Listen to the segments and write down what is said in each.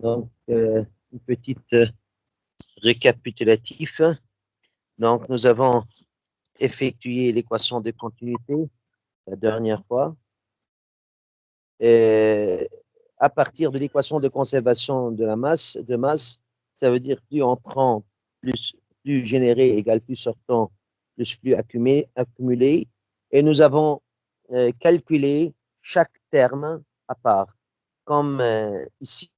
Donc, une petite récapitulatif. Donc, nous avons effectué l'équation de continuité la dernière fois. Et à partir de l'équation de conservation de la masse, ça veut dire flux entrant plus flux généré égale flux sortant plus flux accumulé. Et nous avons calculé chaque terme à part. Comme ici,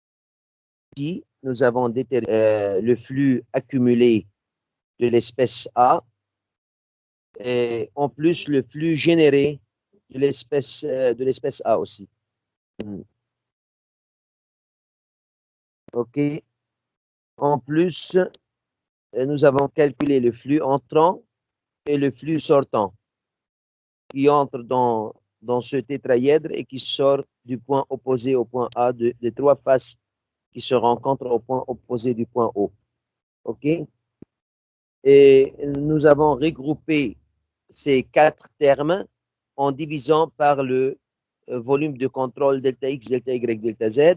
nous avons déterminé le flux accumulé de l'espèce A et en plus le flux généré de l'espèce A aussi. OK. En plus, nous avons calculé le flux entrant et le flux sortant qui entre dans ce tétraèdre et qui sort du point opposé au point A, des trois faces qui se rencontrent au point opposé du point O. OK? Et nous avons regroupé ces quatre termes en divisant par le volume de contrôle delta X, delta Y, delta Z.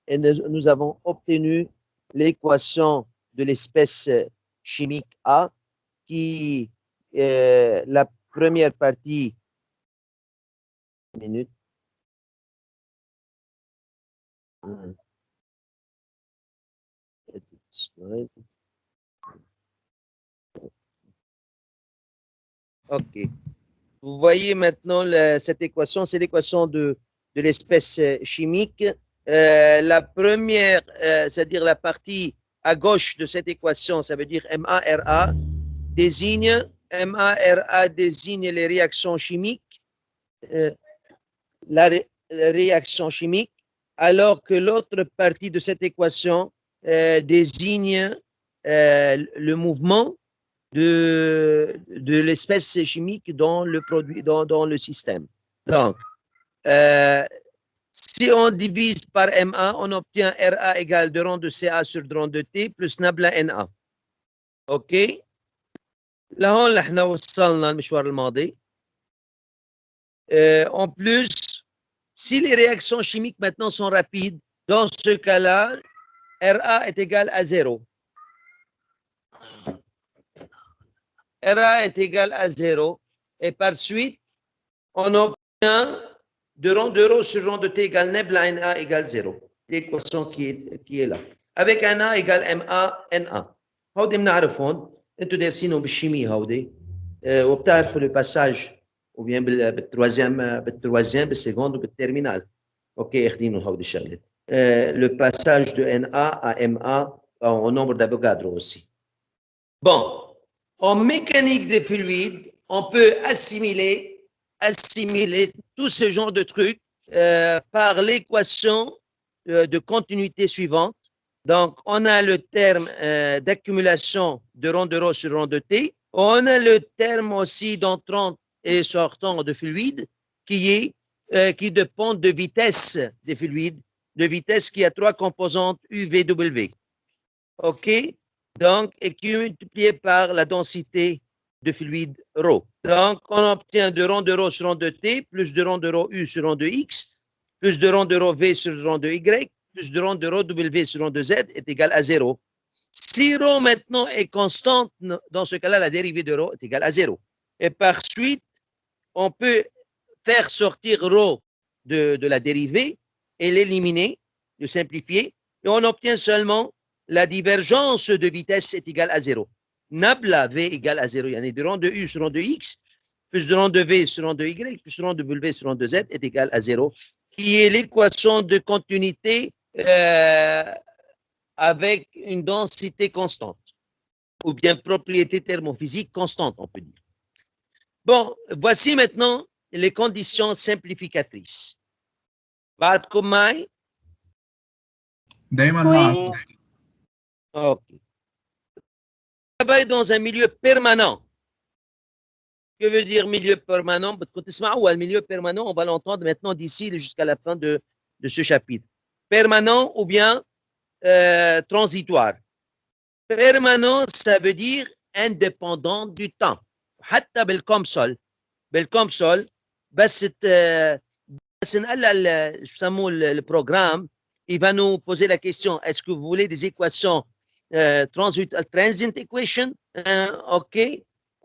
Et nous avons obtenu l'équation de l'espèce chimique A qui, la première partie, minute, OK. Vous voyez maintenant cette équation, c'est l'équation de l'espèce chimique. La première, c'est-à-dire la partie à gauche de cette équation, ça veut dire MARA, MARA désigne les réactions chimiques, la réaction chimique, alors que l'autre partie de cette équation désigne le mouvement de l'espèce chimique dans le produit, dans le système. Donc, si on divise par MA, on obtient RA égale 2 rangs de CA sur 2 rangs de T plus نبلة NA. OK؟ لهون احنا وصلنا المشوار الماضي. En plus, si les réactions chimiques maintenant sont rapides, dans ce cas-là, RA est égal à 0. RA est égal à 0. Et par suite, on obtient de rang de rho sur rang de T égale نبلة NA égale 0. L'équation qui est là. Avec NA égale MA NA. هودي بنعرفهم. انتوا دارسينهم بالشيمي هودي. وبتعرفوا لو باساج ou bien بالتروازيام بالسكوند وبالترمينال. اوكي اخذينه هودي الشغلات. Le passage de Na à Ma au nombre d'Avogadro aussi. Bon, en mécanique des fluides, on peut assimiler tout ce genre de trucs par l'équation de continuité suivante. Donc, on a le terme d'accumulation de rond de rho sur rond de T. On a le terme aussi d'entrant et sortant de fluide qui dépend de vitesse des fluides, de vitesse qui a trois composantes U, V, W. OK? Donc, et qui est multiplié par la densité de fluide ρ. Donc, on obtient de rond de rho sur rond de T, plus de rond de rho U sur rond de X, plus de rond de rho V sur rond de Y, plus de rond de rho W sur rond de Z est égal à 0. Si ρ maintenant est constante, dans ce cas-là, la dérivée de ρ est égale à 0. Et par suite, on peut faire sortir ρ de la dérivée et l'éliminer, de simplifier, et on obtient seulement la divergence de vitesse est égale à 0. Nabla V égale à 0. Il y en a de rond de U sur rond de X, plus de rond de V sur rond de Y, plus de rond de W sur rond de Z est égal à 0, qui est l'équation de continuité avec une densité constante, ou bien propriété thermophysique constante, on peut dire. Bon, voici maintenant les conditions simplificatrices. بعدكم معي؟ دايما معك. OK. Travaille dans un milieu permanent. Que veut dire milieu permanent? Le milieu permanent, on va l'entendre maintenant d'ici jusqu'à la fin de ce chapitre. Permanent ou bien transitoire. Permanent, ça veut dire indépendant du temps. حتى بالكمسول بس نقلل شو يسموه البروجرام il va nous poser la question, est-ce que vous voulez des équations transient equation, OK,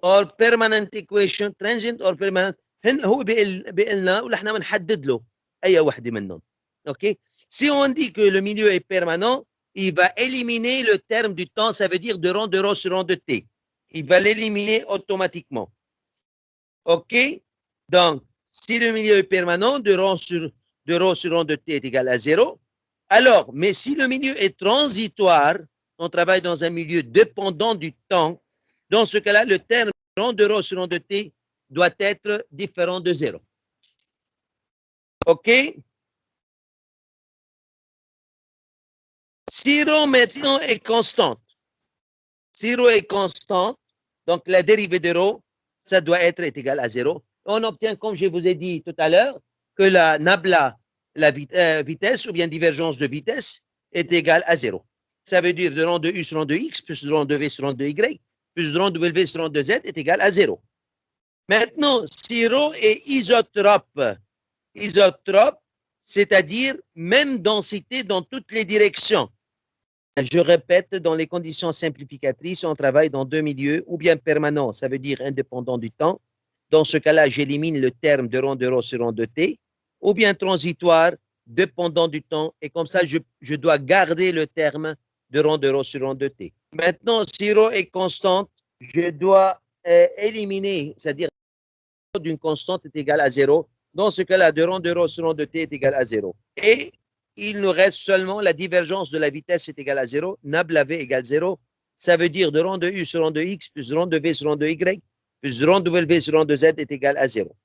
or permanent equation, transient or permanent. هو بيقلنا ونحن بنحدد له أي وحدة منهم. OK. Si on dit que le milieu est permanent, il va éliminer le terme du temps, ça veut dire de rond de rho sur rond de t. Il va l'éliminer automatiquement. OK? Donc, si le milieu est permanent, de rho sur rond de t est égal à 0. Alors, mais si le milieu est transitoire, on travaille dans un milieu dépendant du temps, dans ce cas-là, le terme rond de rho sur rond de t doit être différent de 0. OK? Si rho maintenant est constante, si rho est constante, donc la dérivée de rho, ça doit être égal à 0. On obtient, comme je vous ai dit tout à l'heure, que la nabla, la vitesse ou bien divergence de vitesse est égale à 0. Ça veut dire de rond de u sur rond de x plus de rond de v sur rond de y plus de rond de w sur rond de z est égal à 0. Maintenant, si rho est isotrope, c'est-à-dire même densité dans toutes les directions. Je répète, dans les conditions simplificatrices, on travaille dans deux milieux, ou bien permanent, ça veut dire indépendant du temps. Dans ce cas-là, j'élimine le terme de rond de rho sur rond de t, ou bien transitoire, dépendant du temps, et comme ça, je dois garder le terme de rond de rho sur rond de t. Maintenant, si rho est constante, je dois éliminer, c'est-à-dire d'une constante est égale à 0. Dans ce cas-là, de rond de rho sur rond de t est égal à 0. Et il nous reste seulement la divergence de la vitesse est égale à 0. Nabla v égale 0. Ça veut dire de rond de u sur rond de x plus de rond de v sur rond de y plus de rond de w sur rond de z est égal à 0.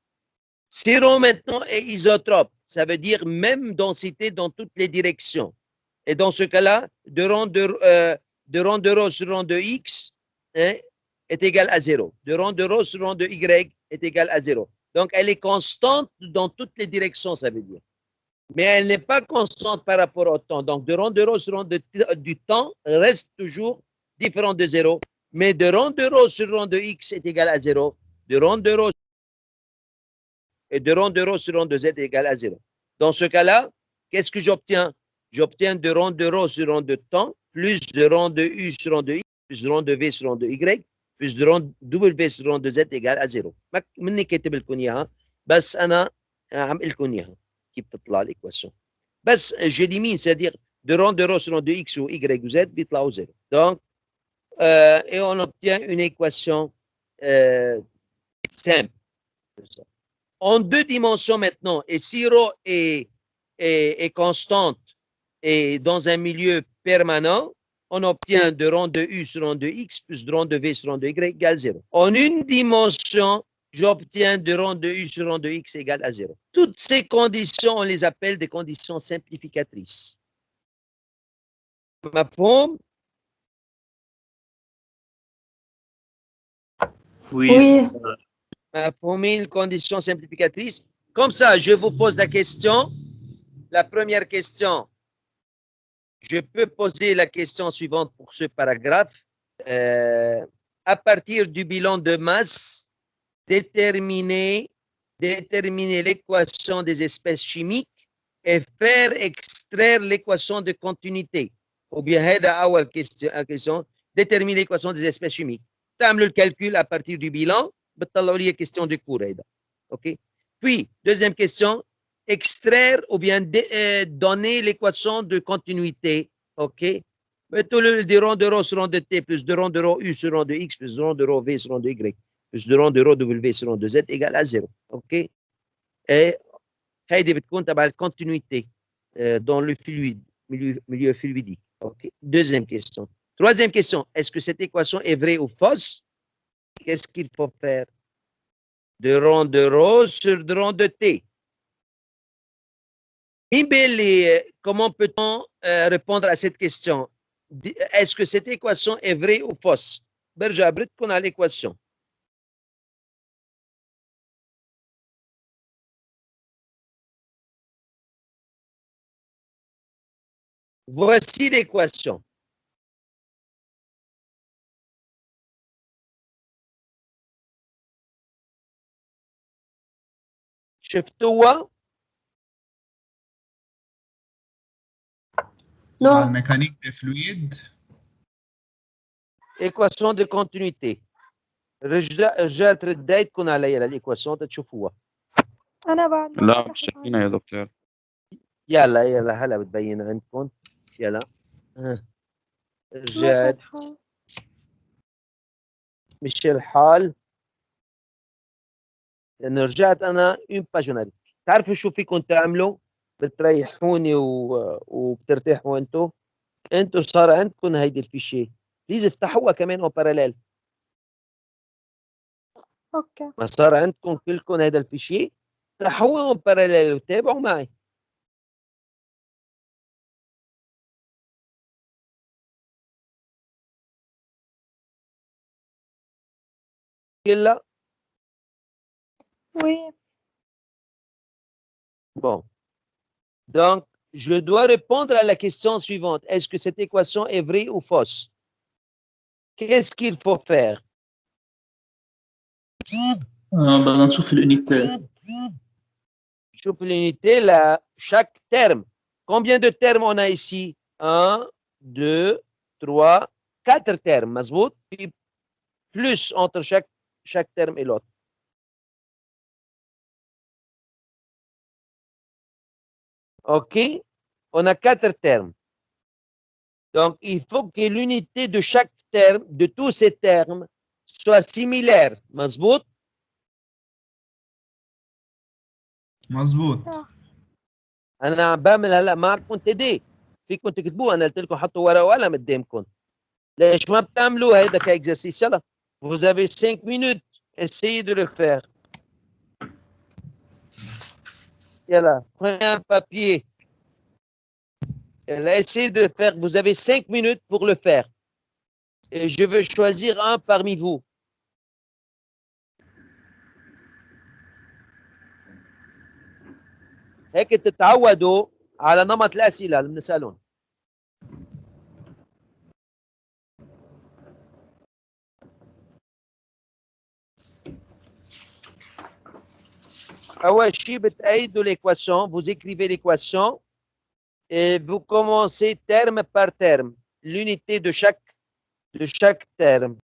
Si rho maintenant est isotrope, ça veut dire même densité dans toutes les directions. Et dans ce cas-là, de rond de rho sur rond de x est égal à 0. De rond de rho sur rond de y est égal à 0. Donc, elle est constante dans toutes les directions, ça veut dire. Mais elle n'est pas constante par rapport au temps. Donc, de rond de rho sur rond du temps reste toujours différent de 0. Mais de rond de rho sur rond de x est égal à 0. De rond de rho et de rond de rho sur rond de z est égal à 0. Dans ce cas-là, qu'est-ce que j'obtiens? J'obtiens de rond de rho sur rond de temps plus de rond de u sur rond de x plus de rond de v sur rond de y plus de rond w sur rond de z égal à 0. مني كاتب لكم اياها بس انا عم لكم اياها كيف بتطلع الايكواسيون. بس j'élimine, c'est-à-dire de rond de rho sur rond de x ou y ou z بيطلعوا 0. Donc, et on obtient une équation simple. En deux dimensions maintenant, et si rho est constante et dans un milieu permanent, on obtient de rond de u sur rond de x plus de rond de v sur rond de y égale 0. En une dimension, j'obtiens de rond de u sur rond de x égale à 0. Toutes ces conditions, on les appelle des conditions simplificatrices. مفهوم؟ Oui. مفهومين conditions simplificatrices. Comme ça, je vous pose la question. La première question, je peux poser la question suivante pour ce paragraphe. À partir du bilan de masse, déterminer l'équation des espèces chimiques et faire extraire l'équation de continuité. Ou bien, هذا question, déterminer l'équation des espèces chimiques. تعملوا le calcul à partir du bilan, بتطلعوا لي question de cours هذا. OK? Puis, deuxième question, extraire ou bien donner l'équation de continuité. OK? Mettons le rond de rho sur rond de t plus de rond de rho u sur rond de x plus de rond de rho v sur rond de y plus de rond de rho w sur rond de z égale à 0. OK? Et هيدي بتكون تبع الكونتينيتي dans le fluide, milieu fluidique. OK? Deuxième question. Troisième question, est-ce que cette équation est vraie ou fausse? Qu'est-ce qu'il faut faire? De rond de rho sur de rond de t. Comment peut-on répondre à cette question? Est-ce que cette équation est vraie ou fausse? برجع بردكم على l'équation. Voici l'équation. شفتوها؟ مع Non. الميكانيك دي فلويد. ايكواسيون دو كونتينيتي. رجعت رديتكم عليا للايكواسيون تشوفوها. أنا بعد ما لا فتحت مش شايفينها يا دكتور. يلا هلا بتبين عندكم. يلا مش رجعت واضحة. مش الحال لأنه رجعت أنا اون باجوناري. تعرفوا شو فيكم تعملوا؟ بتريحوني وبترتاحوا انتوا صار عندكم هيدي الفيشيه، بليز افتحوها كمان او باراليل. أوكي. ما صار عندكم كلكم هيدا الفيشيه، افتحوها او باراليل وتابعوا معي. كلا Oui. bon. Donc, je dois répondre à la question suivante. Est-ce que cette équation est vraie ou fausse? Qu'est-ce qu'il faut faire? بدنا نشوف الأونيتي. شوف l'unité là, chaque terme. Combien de termes on a ici? 1, 2, 3, 4 termes. مظبوط؟ في plus entre chaque terme et l'autre. OK? On a 4 termes. Donc, il faut que l'unité de chaque terme, de tous ces termes, soit similaire. مظبوط؟ مظبوط. أنا عم بعمل هلا معكم تدي. فيكم تكتبوه، أنا قلت لكم حطوا ورقة وقلم قدامكم. ليش ما بتعملوا هيدا كإكزرسيس؟ يلا. Vous avez 5 minutes. Essayez de le faire. Yalla, prenez un papier. Yalla, essayez de le faire. Vous avez 5 minutes pour le faire. Et je veux choisir un parmi vous. هيك تتعودوا على نمط الأسئلة اللي بنسألهم. أول شيء بتأيدوا l'équation, vous écrivez l'équation et vous commencez terme par terme, l'unité de chaque terme.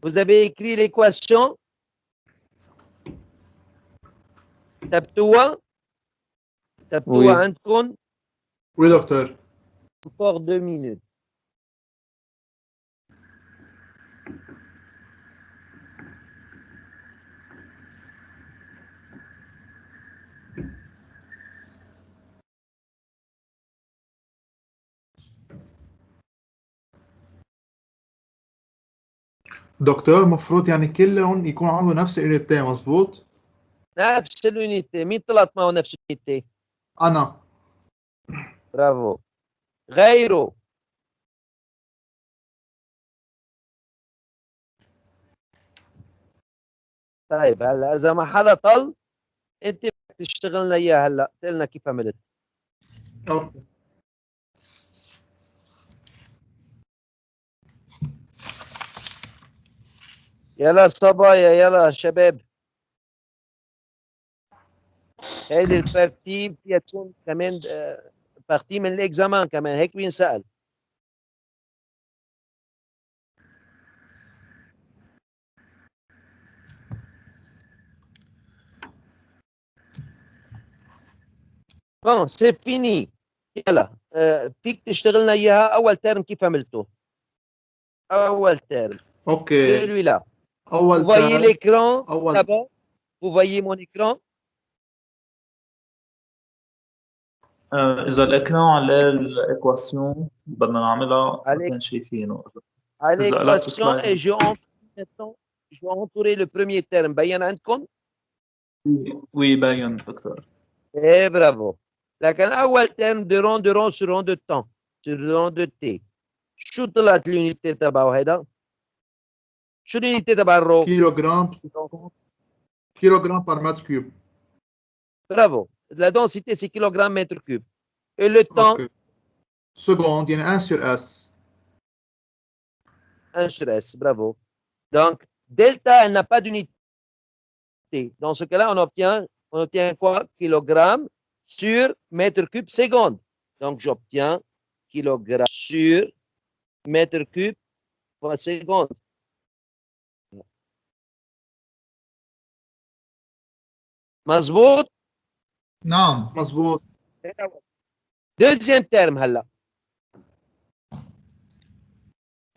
Vous avez écrit l'équation. تبتوها عندكم. Oui docteur. Encore 2 minutes. دكتور المفروض يعني كلهم يكون عنده نفس الإونيتي مظبوط؟ نفس اليونيتي. مين طلعت معه نفس اليونيتي؟ أنا. برافو. غيره. طيب هلا اذا ما حدا طل انت بدك تشتغل لنا اياها هلا، قلنا كيف عملت. أوكي. يلا صبايا، يلا شباب. هيدي البارتي فيها تكون كمان بارتي من الاكزامان كمان، هيك بينسأل. بون سي فيني. يلا فيك تشتغلنا اياها. اول ترم كيف عملته؟ اول ترم أوكي. celui-là. أول Vous voyez ترم. l'écran أول. là-bas? Vous voyez mon écran? إذا الإكران على الإكواسيون بدنا نعملها عليك. ما شايفينه. À إذا قلبت l'équation et سلايد. je vais entourer le premier terme. بين عندكم؟ وي باين دكتور. Eh bravo. لكن أول terme de rond sur rond de temps. Sur rond de t. شو طلعت اليونيتي تبعه هيدا؟ شو اليونيتي تبع الرو؟ كيلوغرام par mètre cube. Bravo. La densité c'est kilogramme mètre cube. Et le temps? أوكي. seconde يعني 1 sur S. 1 sur S, bravo. Donc, delta, elle n'a pas d'unité. Dans ce cas-là, on obtient quoi? Kilogramme sur mètre cube seconde. Donc, j'obtiens kilogramme sur mètre cube par seconde. مظبوط؟ نعم. مظبوط. Deuxième terme هلا.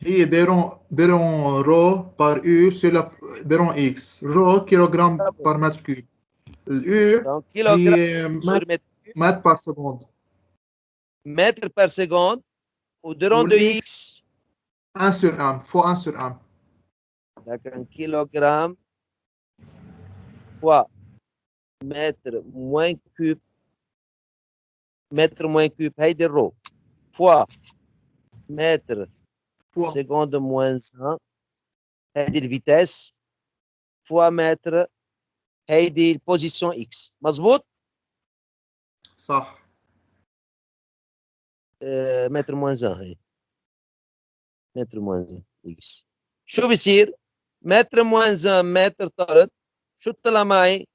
هي ديرون رو بار U sur la ديرون X. رو كيلوغرام par mètre cube. الU Donc, هي kilogramme sur mètre cube, mètre par seconde. mètre par seconde, ou de rond de والX X. 1 sur M. Fois 1 sur M. Donc, un kilogramme fois mètre moins cube, هيدي الرو fois mètre fois seconde moins 1 هيدي الفيتاس fois mètre هيدي البوزيشن X. مظبوط؟ صح. متر moins 1 هي متر moins 1 X. شو بيصير؟ متر moins 1 متر طرد شو طلع معي؟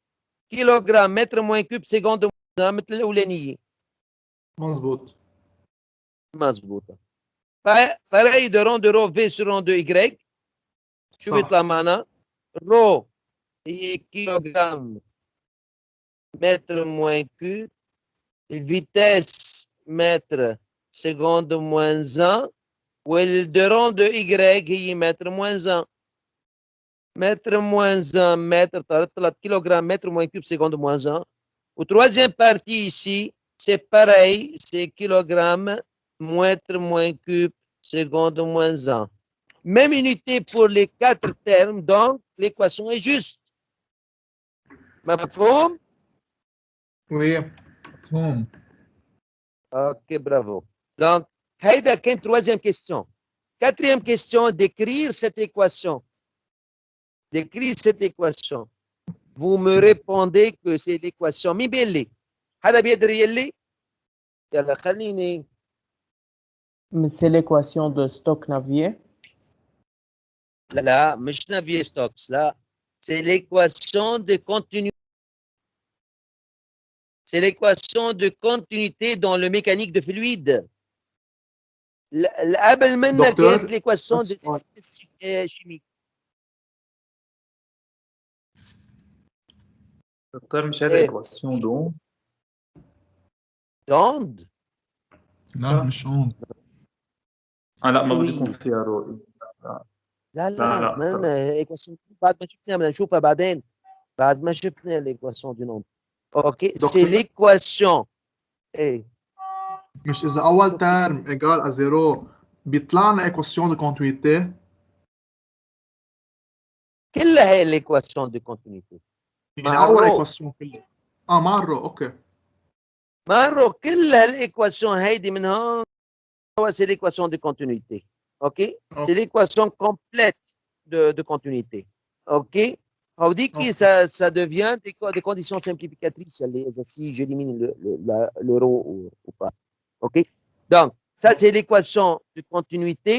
كيلوغرام متر moins كوب سكوند moins 1 مثل الأولانية. مظبوط. مظبوطة. pareil de rond de rho V sur rond de Y. شو صح. بيطلع معنا؟ رو هي كيلوغرام متر moins كوب الفيتاس متر سكوند moins 1 والدو rond de Y هي متر moins 1 mètre moins 1 mètre طلعت kilogramme mètre moins cube seconde moins 1. Au troisième partie ici, c'est pareil, c'est kilogramme mètre moins cube seconde moins 1. Même unité pour les 4 termes, donc l'équation est juste. مفهوم؟ Oui. مفهوم. Ok, bravo. Donc, هيدا كان troisième question. Quatrième question, d'écrire cette équation. D'écrire cette équation. Vous me répondez que c'est l'équation. مين بيقول لي؟ حدا بيقدر يقول لي؟ يلا خليني. Mais c'est l'équation de Stoke-Navier. لا مش Navier-Stokes لا. C'est l'équation de continuité. C'est l'équation de continuité dans le mécanique de fluide. قبل منها دكتور، كانت l'équation de chimique. دكتور مش هذا إيه. إيكواسيون دون؟ d'onde. لا مش اون. لا ما شو بده يكون هي؟ فيها رؤية. لا لا. ما équation بعد ما شفناها بدنا نشوفها بعدين. بعد ما شفنا l'équation du nombre. Ok, c'est دكتور، l'équation. ايه مش إذا أول ترم إيجال أزيرو بيطلع لنا إيكواسيون دو كونتينيتي؟ كلها هي l'équation de continuité. يعني مع أول الرو. إيكواسيون كلها. مع الرو، أوكي. مع الرو كلها l'équation هيدي من هون c'est l'équation de continuité. Ok, c'est l'équation complète de continuité. Ok, on dit que ça devient des conditions simplificatrices si j'élimine le rho ou pas. Ok, donc ça c'est l'équation de continuité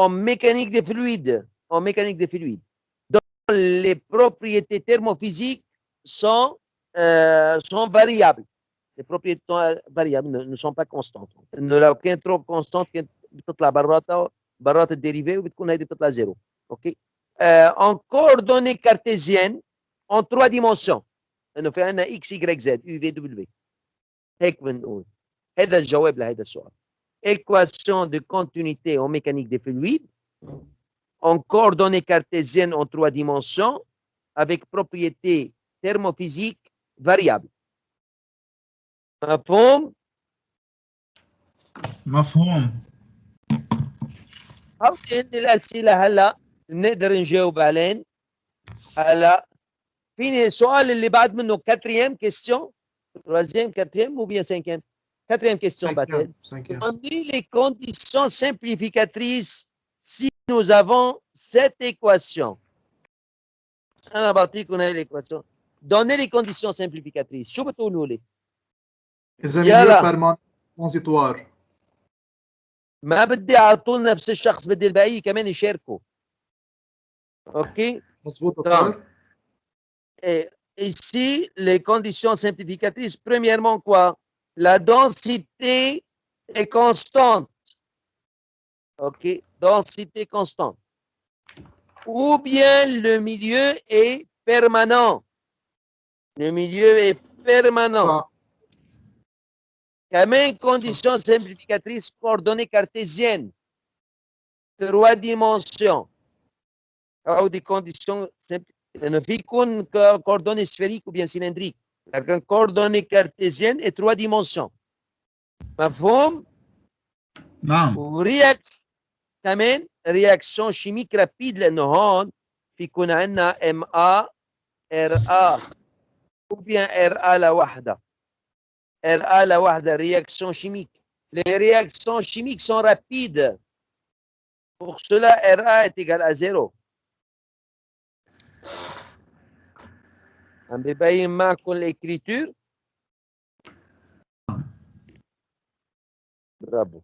en mécanique des fluides. En mécanique des fluides. Donc les propriétés thermophysiques sont variables. Les propriétés variables ne sont pas constantes. لو كانت trop constante كانت بتطلع برات الديريفي وبتكون هيدي بتطلع زيرو. اوكي. en coordonnées cartésiennes en 3 dimensions انه في عندنا اكس y z يو في دبليو. هيك بنقول. هذا الجواب لهذا السؤال. Équation de continuité en mécanique des fluides en coordonnées cartésiennes en 3 dimensions avec propriétés thermophysiques variables. مفهوم؟ مفهوم. عندي الأسئلة هلا نقدر نجاوب عليهم. هلا فيني السؤال اللي بعد منه quatrième question, troisième, quatrième ou bien cinquième? Quatrième question, Batel. Donnez les conditions simplificatrices si nous avons cette équation. أنا بعطيكم هاي الإيكواسيون. Donnez les conditions simplificatrices. شو بتقولوا لي؟ إذا يلا. ميليو بيرمان ترانزيتوار. ما بدي على طول نفس الشخص، بدي الباقي كمان يشاركوا. OK. مظبوط Donc, دكتور. et ici, les conditions simplificatrices, premièrement, quoi? La densité est constante. OK? Densité constante. Ou bien le milieu est permanent. Le milieu est permanent. صح. كمان condition simplificatrice, coordonnées cartésiennes. 3 dimensions. أو des conditions simplificatrices. في يكون coordonnées sphériques ou bien cylindriques. لكن coordonnées cartésiennes et 3 dimensions. مفهوم؟ نعم. ورياكس كمان رياكسيون شيميك رابيد، لانه هون في يكون عندنا ام ا ار ا ou bien ار ا لوحدها. ار ا لوحدها réaction chimique. Les réactions chimiques sont rapides. Pour cela, RA est égal à 0. عم ببين معكم l'écriture. برافو.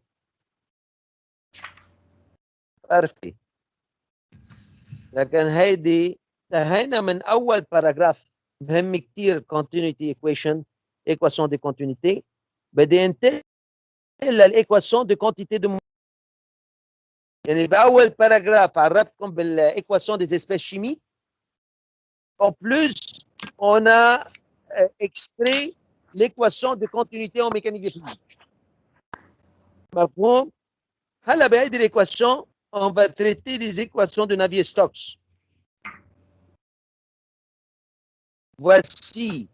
بارفي. لكن هيدي انتهينا من اول باراجراف مهم كتير، continuity equation، équation de continuité. بدي انتقل للايكواسيون دي كونتيتي دو. يعني باول باراجراف عرفتكم بالايكواسيون des espèces chimiques. En plus, on a extrait l'équation de continuité en mécanique des fluides. مفهوم؟ هلا بهيدي الايكواسيون on va traiter les équations de Navier-Stokes. Voici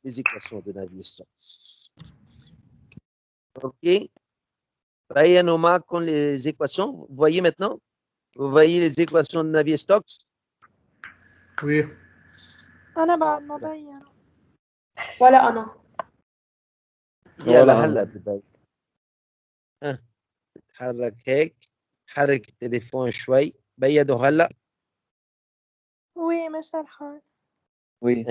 les équations de Navier-Stokes. OK. Voyez معكم les équations. Vous voyez maintenant? Vous voyez les équations de Navier-Stokes? Oui. أنا بعد ما بين. ولا أنا. يلا هلا ببين. تحرك هيك، حرك التليفون شوي، بيده هلا. وي ماشي الحال. Oui.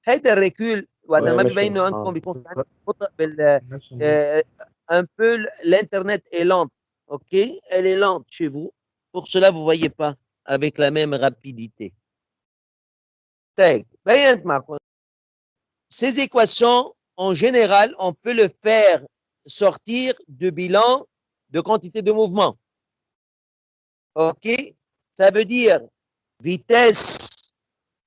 هيدا الريكول وقت Ouais, ما ماشي بيبينوا الحال. عندكم بيكون في عندكم بطء بال un peu l'internet est lente. OK, elle est lente chez vous. Pour cela vous voyez pas avec la même rapidité. طيب بينت معكم. Ces équations en général on peut le faire sortir du bilan de quantité de mouvement. OK, ça veut dire vitesse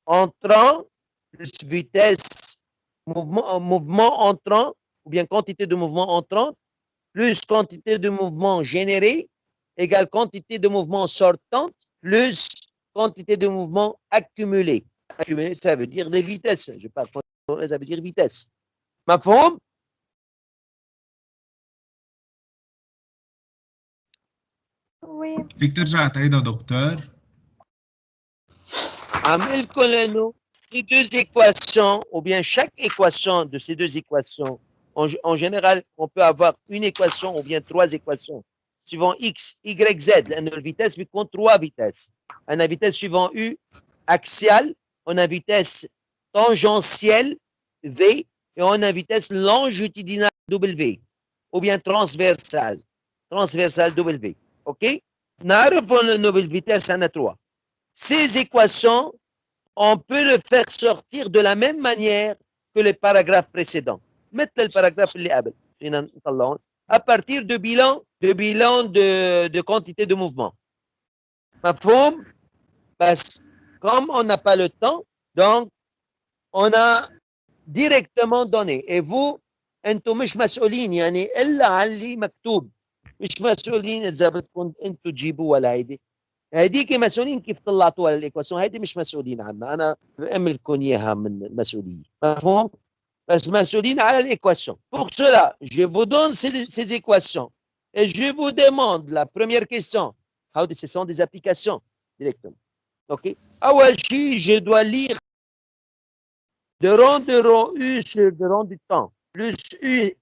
entrant plus vitesse mouvement entrant ou bien quantité de mouvement entrant plus quantité de mouvement généré égale quantité de mouvement sortante plus quantité de mouvement accumulé. Accumulé, ça veut dire des vitesses. Je parle pas, ça veut dire vitesse. مفهوم؟ وي. فيك ترجع تعيدها دكتور؟ عامل لكم ces deux équations, ou bien chaque équation de ces deux équations, en général, on peut avoir une équation ou bien 3 équations, suivant x, y, z. La vitesse compte 3 vitesses. On a vitesse suivant u, axiale, on a vitesse tangentielle, v, et on a vitesse longitudinale, w, ou bien transversale, w. OK? نعرف le vitesse à 3. Ces équations, on peut le faire sortir de la même manière que les paragraphes précédents. Mettez le paragraphe اللي قبل. À partir de bilan de quantité de mouvement. مفهوم؟ بس comme on n'a pas le temps, donc on a directement donné. Et vous, انتم مش مسؤولين يعني الا على اللي مكتوب. مش مسؤولين اذا بدكم انتم تجيبوا ولا هيدي. هذيك مسؤولين كيف طلعتوها للايكواسيون، هيدي مش مسؤولين عنها، انا باملكم اياها من المسؤوليه. مفهوم؟ بس مسؤولين على الايكواسيون. Pour cela, je vous donne ces équations et je vous demande la première question. Ce sont des applications directement. OK. أول شيء je dois lire de rond U sur de rond du temps plus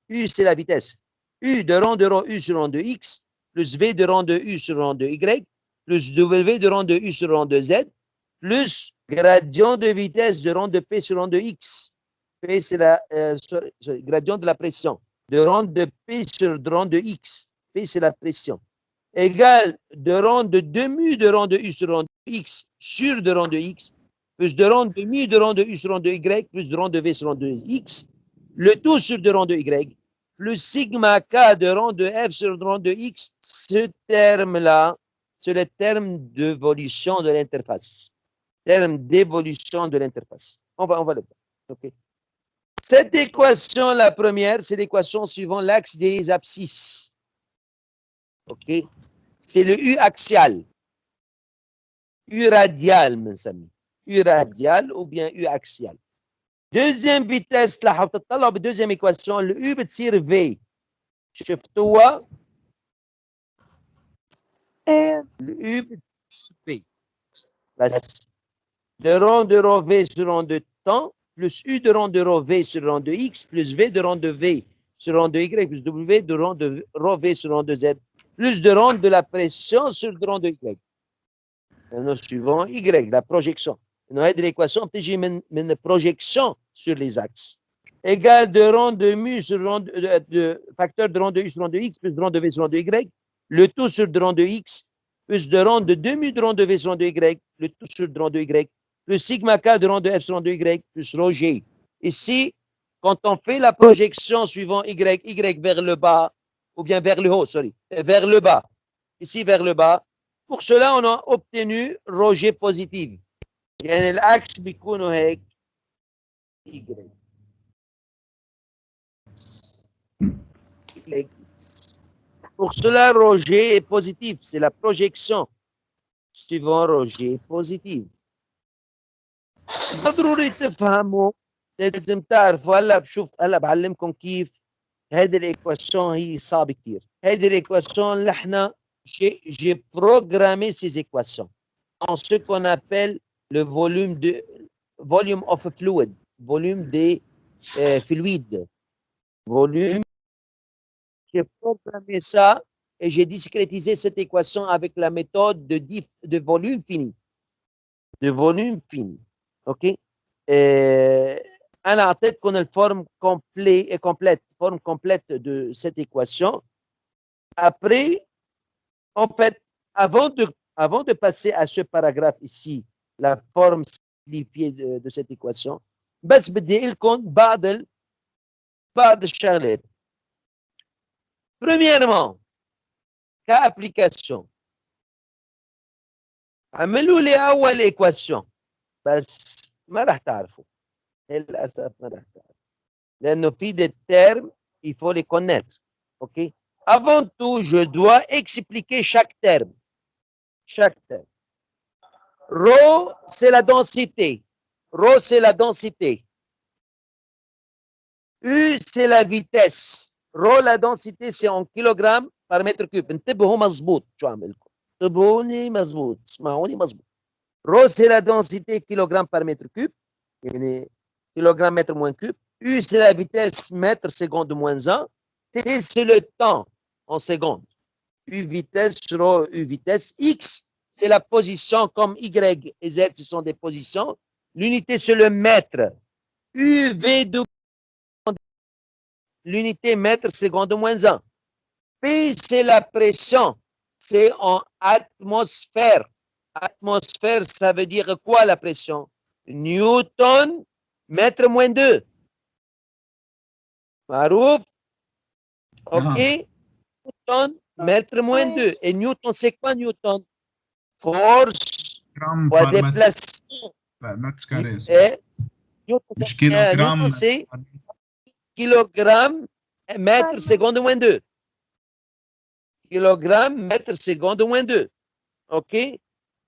U c'est la vitesse. U de rond U sur rond de X plus V de rond U sur rond de Y plus W de rond de U sur rond de Z, plus gradient de vitesse de rond de P sur rond de X. P, c'est la gradient de la pression de rond de P sur rond de X. P, c'est la pression. Égale de rond de 2 mu de rond de U sur rond de X sur de rond de X, plus de rond de mu de rond de U sur rond de Y, plus de rond de V sur rond de X, le tout sur de rond de Y, plus sigma K de rond de F sur rond de X. Ce terme-là, c'est le terme d'évolution de l'interface. Terme d'évolution de l'interface. On va le voir. OK. Cette équation, la première, c'est l'équation suivant l'axe des abscisses. OK. C'est le U axial. U radial, mes amis. U radial ou bien U axial. Deuxième vitesse, là, deuxième équation, le U بتصير V. شفتوها؟ ايه Le U بتصير V. بس de rond de rho V sur rond de temps, plus U de rond de rho V sur rond de X, plus V de rond de V sur rond de Y, plus W de rond de rho V sur rond de Z, plus de rond de la pression sur le rond de Y. Nous suivons Y, la projection. Nous avons l'équation بتجي من projection sur les axes. Égal de rond de mu sur rond de facteur de rond de U sur rond de X, plus de rond de V sur rond de Y, le tout sur de rond de X, plus de rond de 2 mu de rond de V sur rond de Y, le tout sur de rond de Y, plus sigma K de rond de F sur rond de Y, plus rho G. Ici, quand on fait la projection suivant Y, Y vers le bas, ou bien vers le haut, vers le bas, ici vers le bas, pour cela, on a obtenu rho G positive. يعني العكس بيكونوا هيك Y. Pour cela, rho G est positif. C'est la projection suivant rho G positive. ضروري تفهموا لازم تعرفوا هلا بعلمكم كيف هذه الايكواسيون هي صعبه كثير. هذه الايكواسيون اللي احنا j'ai programmé ces équations en ce qu'on appelle le volume of fluid, volume des fluides. Volume, j'ai programmé ça et j'ai discrétisé cette équation avec la méthode de volume fini. De volume fini. OK? أنا أعطيتكم الفورم forme complète de cette équation. Après, en fait, avant de passer à ce paragraphe ici, la forme simplifiée de cette équation, بس بدي لكم بعض الشغلات. Premièrement, cas application. عملوا لي أول équation بس ما راح تعرفوا. للأسف ما راح تعرفوا. لأنه في des termes, il faut les connaître. OK? Avant tout, je dois expliquer chaque terme. Chaque terme. Rho, c'est la densité. Rho, c'est la densité. U, c'est la vitesse. Rho, la densité, c'est en kilogrammes par mètre cube. انتبهوا مظبوط شو عملكم. انتبهوني مظبوط. اسمعوني مظبوط. Rho, c'est la densité kilogramme par mètre cube. يعني kilogramme mètre moins cube. U, c'est la vitesse mètre seconde moins 1. T, c'est le temps en secondes. U vitesse sur U vitesse. X, c'est la position comme Y et Z, ce sont des positions. L'unité, c'est le mètre. UV, l'unité mètre seconde moins 1. P, c'est la pression. C'est en atmosphère. Atmosphère, ça veut dire quoi la pression? Newton, mètre moins 2. Marouf? OK? Newton, mètre moins 2. Et Newton, c'est quoi Newton? Force جرام fois بار déplacement. متر كاري Et Newton, مش كيلو جرام Newton, c'est kilogramme mètre seconde moins 2. Kilogramme mètre seconde moins 2. OK?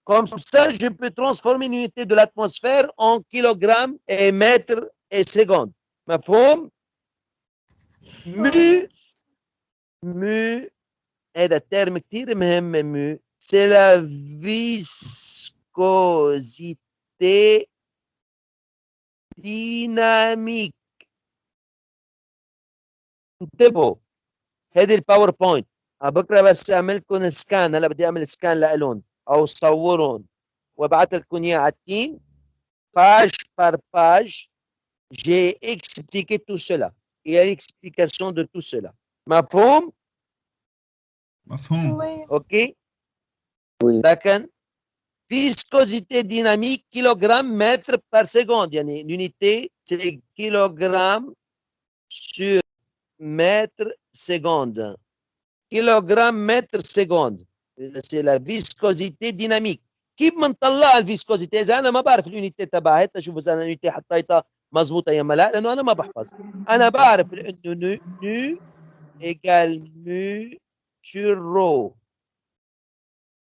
Comme ça, je peux transformer l'unité de l'atmosphère en kilogrammes et mètres et secondes. مفهوم؟ mu هذا terme كتير مهم. mu c'est la viscosité dynamique. انتبهوا، هذه الباوربوينت بكره بس اعمل لكم سكان. هلا بدي اعمل سكان لهم او صورهم وابعث لكم اياه على التيم page par page. J'ai expliqué tout cela. Il y a l'explication de tout cela. مفهوم؟ مفهوم. Oui. OK Oui. لكن viscosité dynamique kilogramme mètre par seconde يعني l'unité c'est kilogramme sur mètre seconde kilogramme mètre seconde c'est la viscosité dynamique كيف بنطلع الفيسكوزيتي اذا انا ما بعرف اليونيتي تبعها اشوف اذا انا اليونيتي حطيتها مضبوطه يا لا لانه انا ما بحفظ انا بعرف انه نو égale mu sur rho.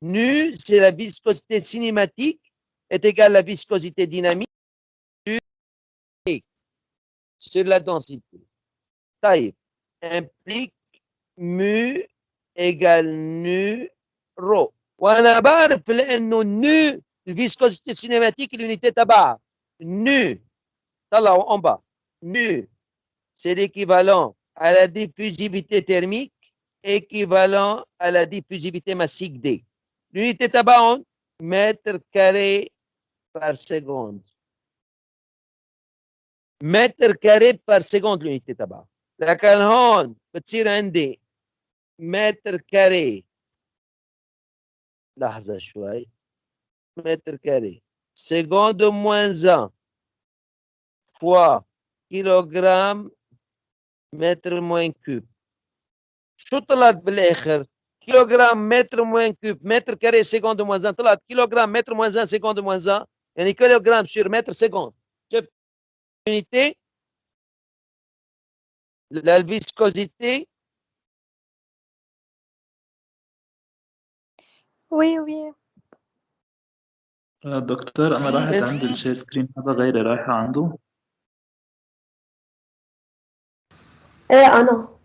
Nu, c'est la viscosité cinématique, est égale à la viscosité dynamique sur la densité. Taille implique mu égale nu rho. وانا بعرف لانه nu الفيسكوسيتي cinématique l'unité تبعها nu طلعوا en bas nu c'est l'équivalent à la diffusivité thermique équivalent à la diffusivité massique D. L'unité تبعهم mètre carré par seconde. متر كاري بار سكوند اليونيتي تبعها لكن هون بتصير عندي متر كاري لحظة شوي متر كاري سكوند موان 1 فوا كيلوغرام متر موان كوب شو طلعت بالاخر؟ كيلوغرام متر موان كوب متر كاري سكوند موان 1 طلعت كيلوغرام متر موان 1 سكوند موان 1 يعني كيلوغرام سور متر سكوند شفت اليونيتي la viscosité Oui, oui. دكتور أنا راحت عندي الشير سكرين، حدا غيري رايحة عنده؟ إيه أنا.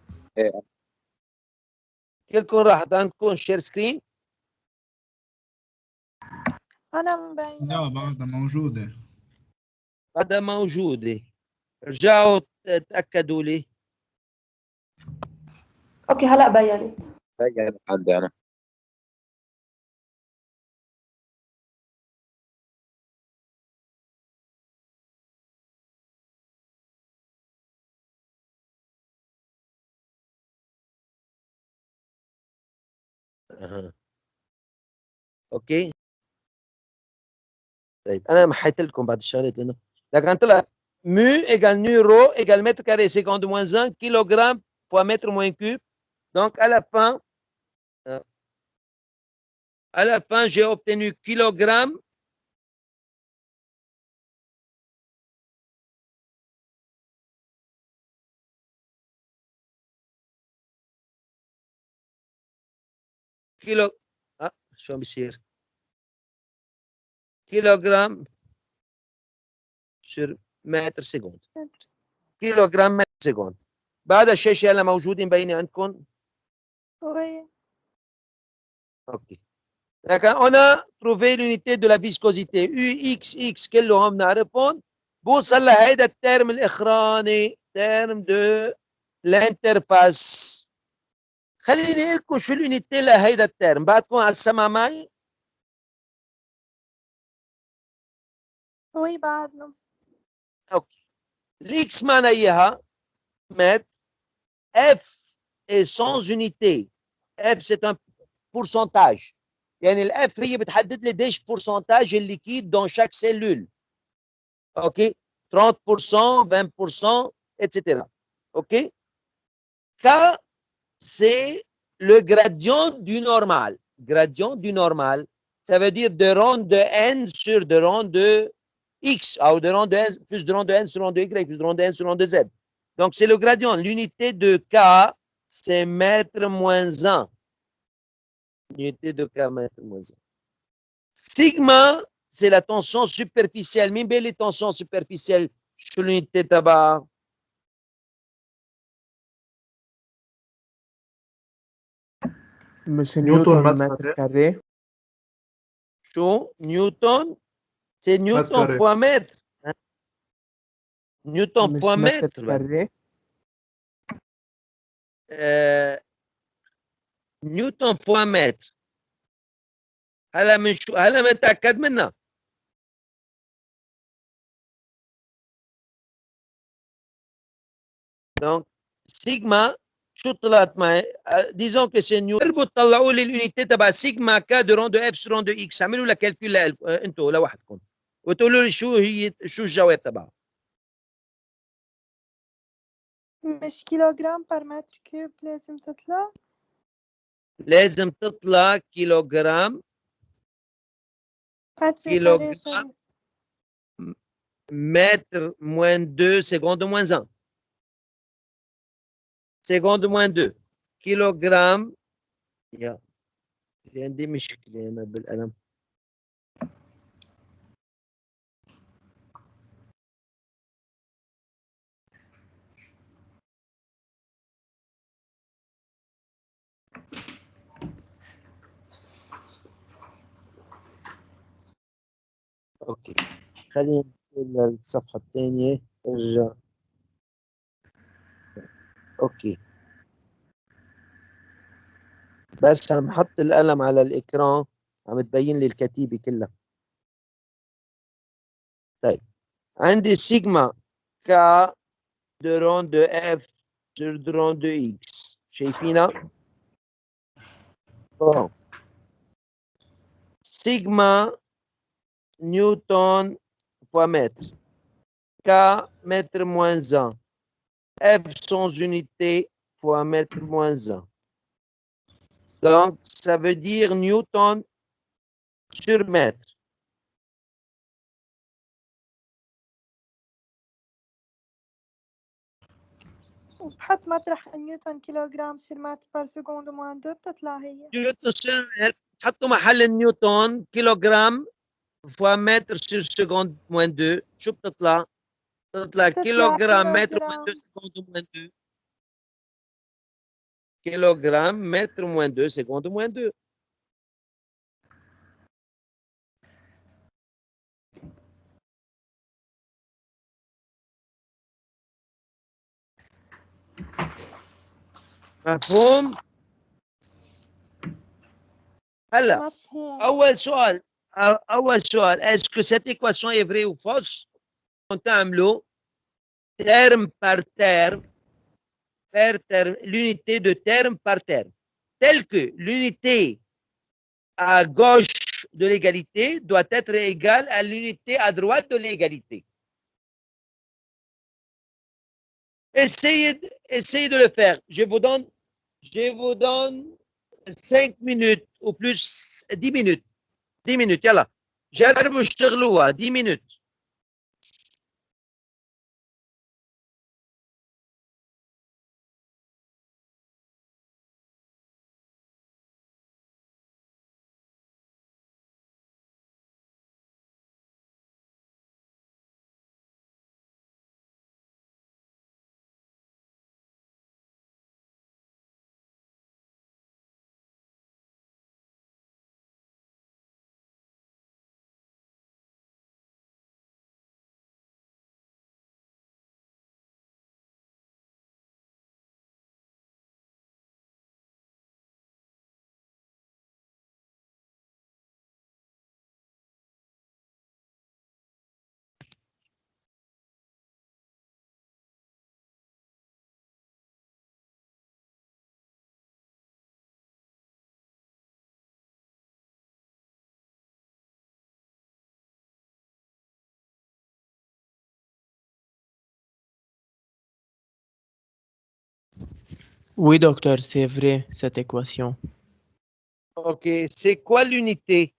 كلكم راحت عندكم شير سكرين أنا مبينة. لا بعدها موجودة. هذا موجودة رجعوا تأكدوا لي أوكي هلأ بينت. عندي أنا. اوكي طيب انا محيت لكم بعد الشغلات انه لكن طلع mu égale nu rho égale mètre carré seconde moins 1 kilogramme fois mètre moins cube donc à la fin j'ai obtenu kilogramme كيلو شو عم بيصير كيلوغرام sur متر سكوند كيلوغرام متر سكوند بعد الشاشة هلا موجودين مبينة عندكم Oui. اوكي لكن on a trouvé l'unité de la viscosité UXX كلهم نعرفهم بوصل لهيدا الترم الاخراني ترم دو الانترفاس خليني اقول لكم شو اليونيتي لهيدا الترم بعدكم على السمع معي Oui, بعدنا. اوكي الاكس معنى اياها متر اف est sans unité اف c'est un pourcentage يعني الاف هي بتحدد لي ديش pourcentage الليكيد dans chaque cellule اوكي 30% 20% etc ok K c'est le gradient du normal gradient du normal ça veut dire de rang de n sur de rang de x ou de rang de n plus de rang de n sur rang de y plus de rang de n sur rang de z donc c'est le gradient l'unité de K c'est mètre moins 1 unité de K mètre moins 1 sigma c'est la tension superficielle مين بين les tensions superficielles شو l'unité تبعها Monsieur نيوتن Newton متر mètre carré. شو نيوتن c'est newton carré. fois mètre hein? newton مش fois متر mètre carré. نيوتن fois mètre هلا من شو هلا متأكد منها donc sigma شو طلعت معي؟ ديزون que c'est نيوتن. جربوا تطلعوا لي اليونيتي تبع سيجما كا دو رون دو اف سور رون دو اكس، اعملوا لها كالكول انتوا لوحدكم وتقولوا لي شو الجواب تبعها. مش كيلوغرام بار متر كيوب لازم تطلع. لازم تطلع كيلوغرام متر mètre moins 2 seconde moins 1. Seconde moins 2. كيلوغرام يا في عندي مشكلة أنا بالقلم. اوكي خلينا نقول الصفحة الثانية ارجع. اوكي بس عم حط القلم على الإكران عم تبين لي الكتيبة كلها. طيب عندي سيجما كا دو رون دو اف سور دو رون دو اكس شايفينها؟ bon. سيجما نيوتن fois mètre K mètre moins 1 F sans unité fois mètre moins 1. Donc ça veut dire Newton sur mètre. وبحط مطرح نيوتن كيلوغرام sur mètre par seconde moins 2 بتطلع هي. نيوتن sur mètre تحطوا محل النيوتن كيلوغرام fois mètre sur seconde moins 2 شو بتطلع؟ بتطلع كيلوغرام متر moins 2 seconde moins 2. كيلوغرام متر moins 2 seconde moins 2. مفهوم؟ هلا مفهوم. أول سؤال est-ce que cette équation est vraie ou fausse؟ تعملوا terme par terme l'unité de terme par terme tel que l'unité à gauche de l'égalité doit être égale à l'unité à droite de l'égalité. Essayez de le faire. Je vous donne 5 minutes ou plus 10 minutes. 10 minutes يلا جربوا اشتغلوها 10 minutes. Oui, docteur, c'est vrai, cette équation. Ok, c'est quoi l'unité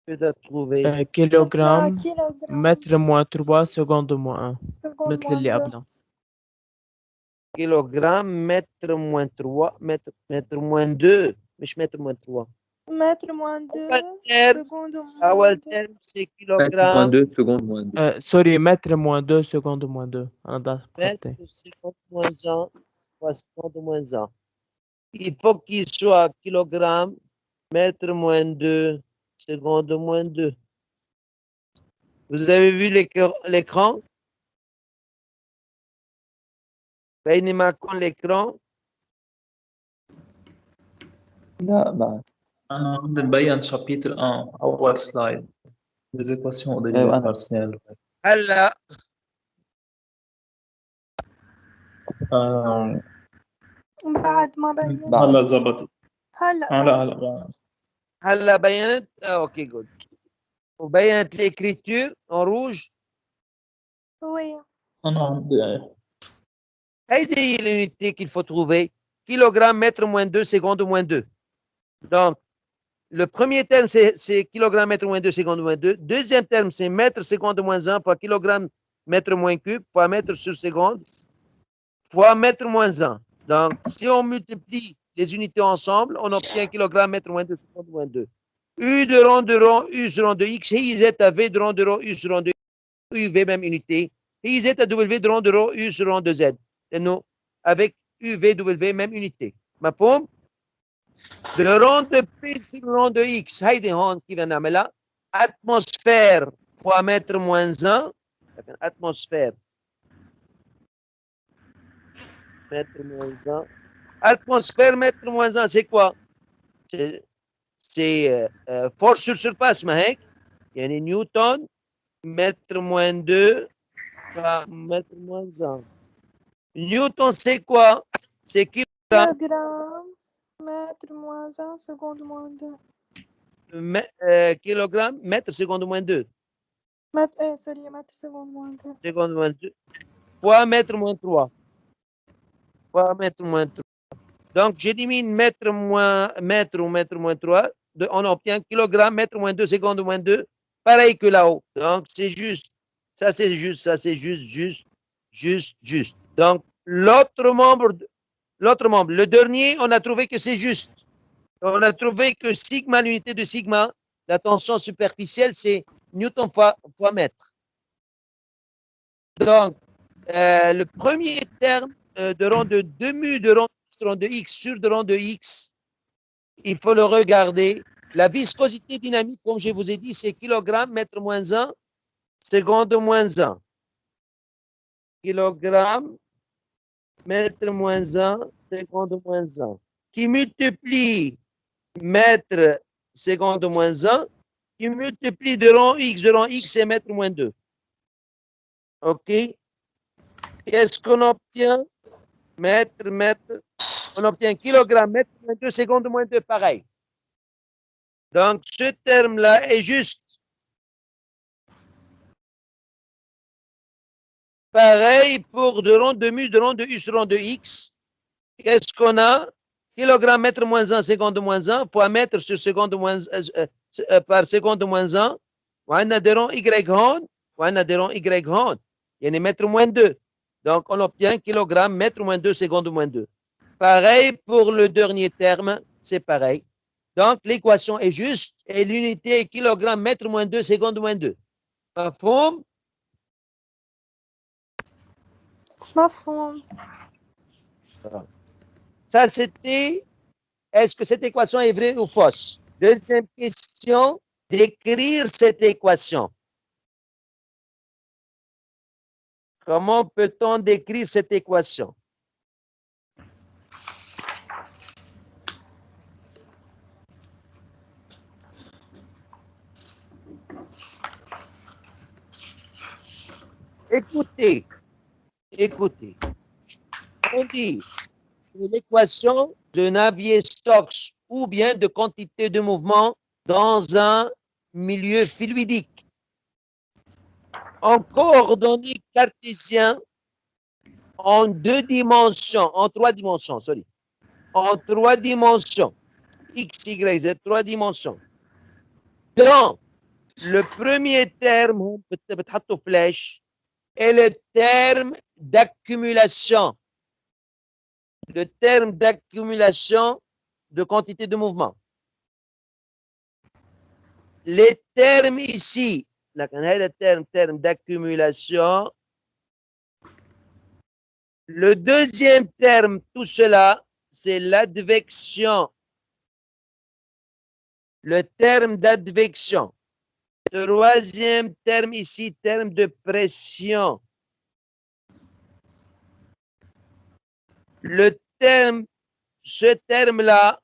que tu as trouvé? كيلوغرام كيلوغرام متر moins 3 seconde moins 1 seconde مثل moins اللي 2. قبلها. Kilogramme, mètre moins 3, mètre moins 2, مش mètre moins 3. متر moins 2 seconde moins أول 2. terme c'est Mètre moins kilogramme, 2, seconde moins 2. سوري متر moins 2 seconde moins 2 أنا ضعت mètre بخطي. seconde moins 1, fois seconde moins 1. Il faut qu'il soit kilogramme, mètre moins 2, seconde moins 2. Vous avez vu l'écran? بيني معكم l'écran. لا بعد أنا عندي مبين شابيتر 1 أول سلايد les équations au dérivées أيوة أنا partielles. هلا آه، بعد ما بين بعد. هلا زبطت. هلا هلا زبط. هلا هلا بينت اوكي جود. وبينت l'écriture en rouge. وي أنا عندي هيدي هي l'unité qu'il faut trouver. Kilogramme, mètre, moins 2, seconde, moins 2. Donc, le premier terme, c'est kilogramme, mètre, moins 2, seconde, moins 2. Deuxième terme, c'est mètre, seconde, moins 1, fois kilogramme, mètre, moins cube, fois mètre sur seconde, fois mètre, moins 1. Donc, si on multiplie les unités ensemble, on obtient kilogramme, mètre, moins 2, seconde, moins 2. U de rond de rond, U sur rond de X, I, Z à V de rond de rond, U sur rond de U, V même unité. I, Z à W de rond de rond, U sur rond de Z. Et nous, avec U, V, W, même unité. Ma pomme? De rond de P sur rond de X, هيدي هون كيف نعملها؟ atmosphère fois mètre moins 1, atmosphère mètre moins 1. Atmosphère mètre moins 1, c'est quoi? C'est force sur surface, ما هيك؟ يعني نيوتن mètre moins 2 mètre moins 1. Newton, c'est quoi? C'est kilogramme, كيلوغرام متر moins 1 seconde moins 2 kilogramme, mètre, seconde moins 2. متر سوري متر seconde moins 2 Seconde moins 2. Fois mètre moins 3. Fois mètre moins 3. Donc, j'élimine mètre ou mètre moins 3. On obtient kilogramme, mètre moins 2, seconde moins 2. Pareil que là-haut. Donc, c'est juste. Ça, c'est juste. Ça, c'est juste. Donc, l'autre membre, le dernier, on a trouvé que c'est juste. On a trouvé que sigma, l'unité de sigma, la tension superficielle, c'est newton fois mètre. Donc, le premier terme de rond de 2 mu de rond de x sur de rond de x, il faut le regarder. La viscosité dynamique, comme je vous ai dit, c'est kilogramme, mètre moins 1, seconde moins 1. Kilogramme, mètre moins 1, seconde moins 1. Qui multiplie mètre, seconde moins 1, qui multiplie de rang x et mètre moins 2. OK? Qu'est-ce qu'on obtient? Mètre, on obtient kilogramme, mètre moins 2, seconde moins 2, pareil. Donc, ce terme-là est juste. Pareil pour de rond de mu, de rond de u sur rond de x. Qu'est-ce qu'on a? Kilogramme, mètre moins 1, seconde moins 1, fois mètre sur seconde moins, par seconde moins 1. On a des ronds y هون, on a des ronds y هون. Il y a mètre moins 2. Donc, on obtient kilogramme, mètre moins 2, seconde moins 2. Pareil pour le dernier terme, c'est pareil. Donc, l'équation est juste et l'unité est kilogramme, mètre moins 2, seconde moins 2. مفهوم؟ مفهوم. Ça, c'était, est-ce que cette équation est vraie ou fausse? Deuxième question, d'écrire cette équation. Comment peut-on décrire cette équation? Écoutez. On dit, c'est l'équation de Navier-Stokes ou bien de quantité de mouvement dans un milieu fluidique. En coordonnées cartésiennes, en 2 dimensions, en 3 dimensions, sorry. En 3 dimensions. X, Y, Z, 3 dimensions. Dans le premier terme, بتحطوا flèche, est le terme d'accumulation. Le terme d'accumulation de quantité de mouvement. Les termes ici, le terme d'accumulation. Le deuxième terme, tout cela, c'est l'advection. Le terme d'advection. Troisième terme ici, terme de pression. Le terme, ce terme-là,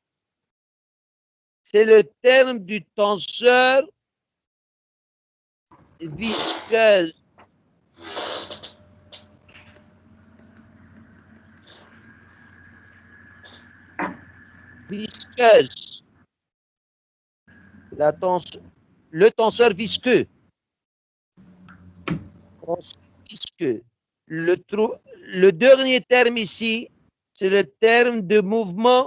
c'est le terme du tenseur visqueux. visqueuse. Le tenseur visqueux. Tenseur visqueux. Le dernier terme ici, c'est le terme de mouvement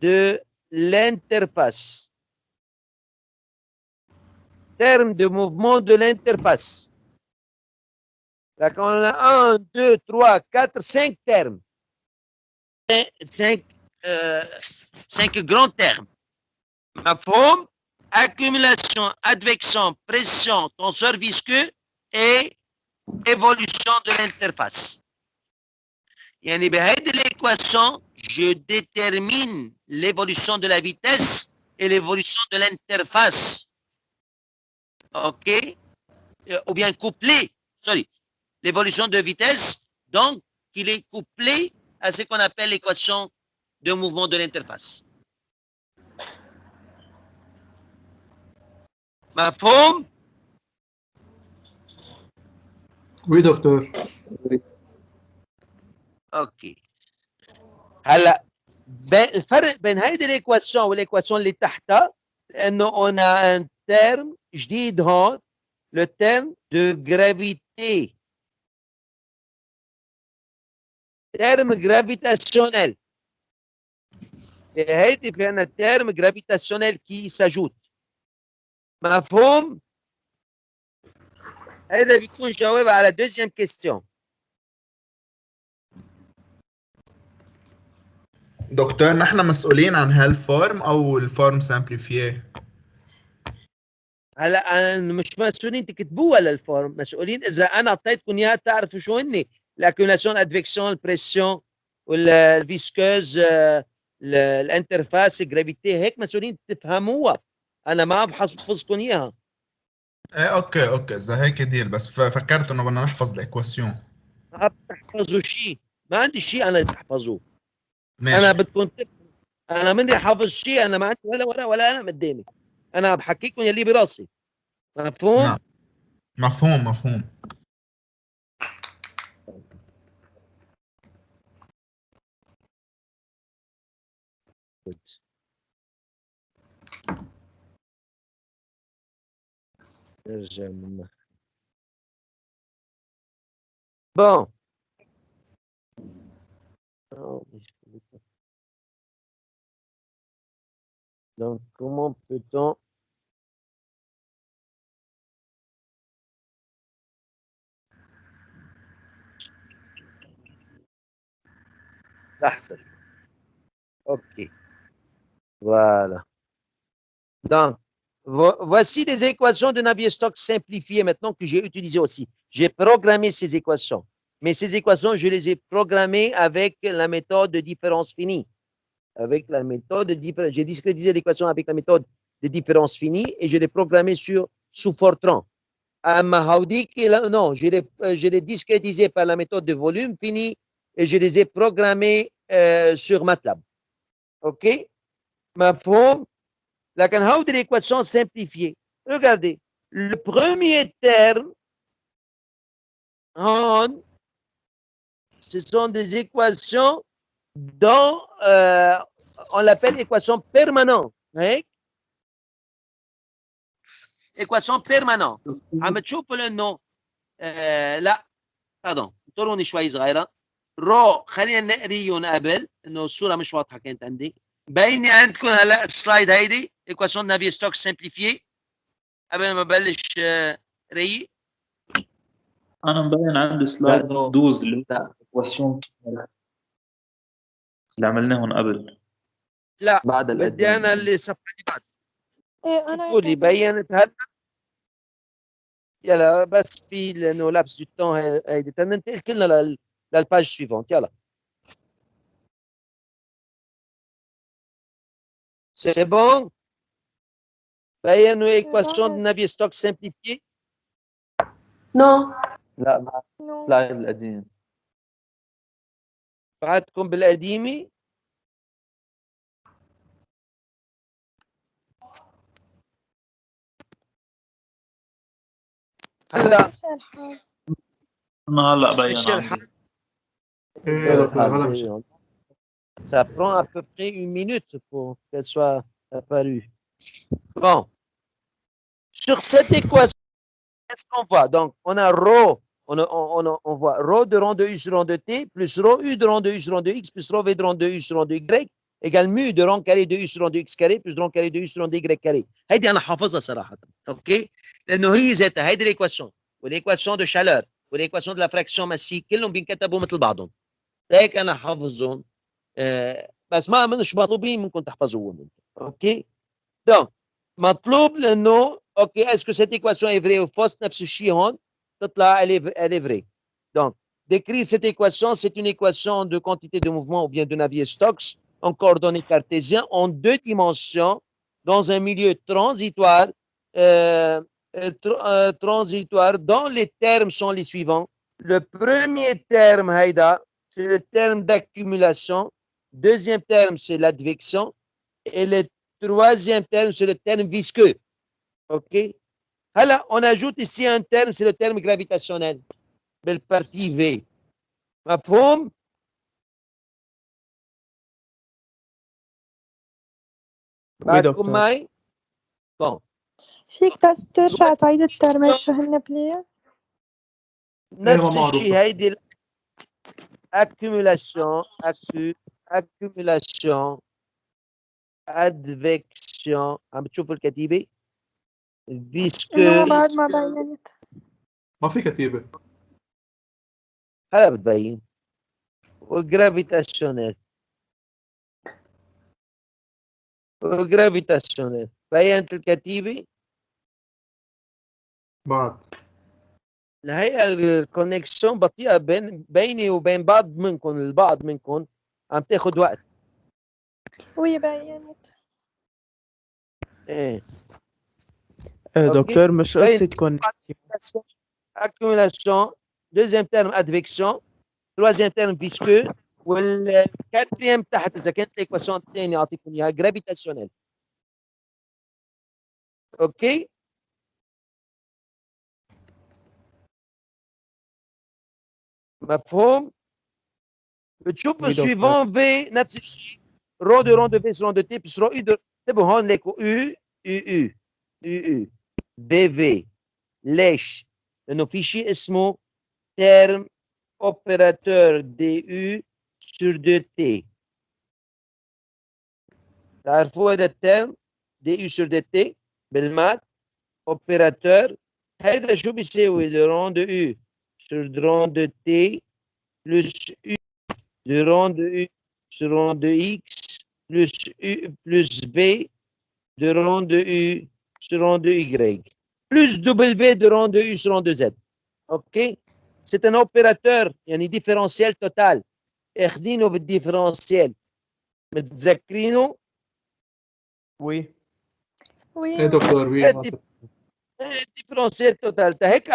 de l'interface. Terme de mouvement de l'interface. D'accord, on a 1, 2, 3, 4, 5 termes. 5 grands termes. Ma forme, accumulation, advection, pression, tenseur visqueux et évolution de l'interface. يعني بهذه l'équation, je détermine l'évolution de la vitesse et l'évolution de l'interface. OK? Ou bien couplé, l'évolution de vitesse, donc, il est couplé à ce qu'on appelle l'équation de mouvement de l'interface. مفهوم؟ Oui, docteur. اوكي. هلا الفرق بين هيدي الايكواسيون والايكواسيون اللي تحتها انه on a un terme جديد هون، le terme de gravité. terme gravitationnel. هيدي في عنا terme gravitationnel qui s'ajoute. مفهوم؟ هذا بيكون جواب على deuxième question. دكتور نحن مسؤولين عن هالفورم او الفورم سامبليفيه؟ هلا مش مسؤولين تكتبوها للفورم، مسؤولين اذا انا اعطيتكم اياها تعرفوا شو هن لاكيولاسيون، ادفكسيون، البريسيون والفيسكوز، الانترفاس، الجرافيتي، هيك مسؤولين تفهموها. انا ما بحفظكم اياها. ايه اوكي اذا هيك ديل، بس فكرت انه بدنا نحفظ الايكواسيون. ما بتحفظوا شيء، ما عندي شيء انا تحفظوه. ماشي. انا بدكم انا مني حافظ شيء، انا ما عندي ولا ورقه ولا قلم قدامي، انا بحكيكم يلي براسي. مفهوم؟ نعم مفهوم. نرجع منها. Bon. Donc, comment peut-on تحصل. OK. Voilà. Donc, voici des équations de Navier-Stokes simplifiées maintenant que j'ai utilisées aussi. J'ai programmé ces équations. Mais ces équations, je les ai programmées avec la méthode de différence finie. Avec la méthode de différence. J'ai discrétisé l'équation avec la méthode de différence finie et je l'ai programmée sous Fortran. Non, je l'ai discrétisé par la méthode de volume fini et je les ai programmés sur MATLAB. OK? مفهوم؟ لكن هودي l'équation simplifiée. Regardez, le premier terme, ce sont des équations dont on l'appelle équation permanente. Hein? Équation permanente. عم تشوفوا لانه لا pardon انطروني شوي صغيره. رو خلينا نقريهم قبل انه الصوره مش واضحه كانت عندي. بيني عندكم هلا السلايد هيدي ايكواسيون نافي-ستوكس سمبليفيي قبل ما ببلش ري. انا مبين عندي سلايد 12 اللي هي ايكواسيون اللي عملناهم قبل. لا بعد بدي القديم. انا اللي صفحه اللي بعد. ايه انا تقولي بينت هلا. يلا بس في لانه لابس دو تون هيدي تننتقل كلنا للباج سويفونت. يلا. C'est bon? بينوا ايكواسيون de Navier-Stokes simplifiée. نو. لا بعد نو. السلايد القديم. بعدكم بالقديمه. هلا مش الحال. انا هلا بين مش عندي. الحال. ايه دكتور هلا مش Ça prend à peu près 1 minute pour qu'elle soit apparue. Bon. Sur cette équation, qu'est-ce qu'on voit? Donc, on a rho, on voit rho de rang de U sur rang de T plus rho U de rang de U sur rang de X plus rho V de rang de U sur rang de Y égale mu de rang carré de U sur rang de X carré plus rang carré de U sur rang de Y carré. هيدي أنا حافظها صراحة. OK؟ لأنه هي ذاتها هيدي الإيكواسيون والإيكواسيون de chaleur والإيكواسيون de la fraction massique كلهم بينكتبوا مثل بعضهم. هيك أنا حافظهم. بس ما مش مطلوبين منكم تحفظوهم. OK؟ Donc, مطلوب لأنه OK, est-ce que cette équation est vraie ou fausse? نفس الشيء هون تطلع elle est vraie. Donc, décrire cette équation, c'est une équation de quantité de mouvement ou bien de Navier-Stokes en coordonnées cartésiennes en 2 dimensions dans un milieu transitoire. Transitoire dont les termes sont les suivants. Le premier terme, Haïda, c'est le terme d'accumulation. Deuxième terme, c'est l'advection. Et le troisième terme, c'est le terme visqueux. OK? Alors, on ajoute ici un terme, c'est le terme gravitationnel. Belle partie V. مفهوم؟ Oui, بعدكم docteur. معي؟ Bon. فيك بس ترجع تعيد الترمات شو هن بليز؟ نفس معروفة. الشيء هيدي accumulation accumulation advection عم بتشوفوا الكتيبة؟ لا visqueux بعد ما بينت. ما في كتيبة. هلا بتبين وجرافيتاسيونيل وجرافيتاسيونيل بينت الكتيبة؟ بعد. الهيئة الكونكسيون بطيئة بيني وبين البعض منكم عم تاخد وقت. وي بينت. ايه docteur, مش قصة connexion. accumulation, deuxième terme advection, troisième terme visqueux, والquatrième تحت إذا كانت الإيكواسيون الثانية أعطيكم إياها gravitationnel. OK؟ مفهوم؟ بتشوفوا Oui, docteur. suivant V نفس الشيء rho de rang de V sur rang de T plus rho U de انتبهوا هون ليكوا U VV ليش؟ لأنه في شيء اسمه terme opérateur DU sur 2T. تعرفوا هذا الترم DU sur 2T بالمات opérateur هذا شو بيساوي le rang de U sur rang de T plus U de rang de U sur rang de X plus U plus V de rang de U sur rang de Y plus W de rang de U sur rang de Z. OK? C'est un opérateur يعني différentiel total. اخذينه بالديفرنسيال متذكرينه؟ Oui. وي ايه دكتور وي. Différentiel total. هيك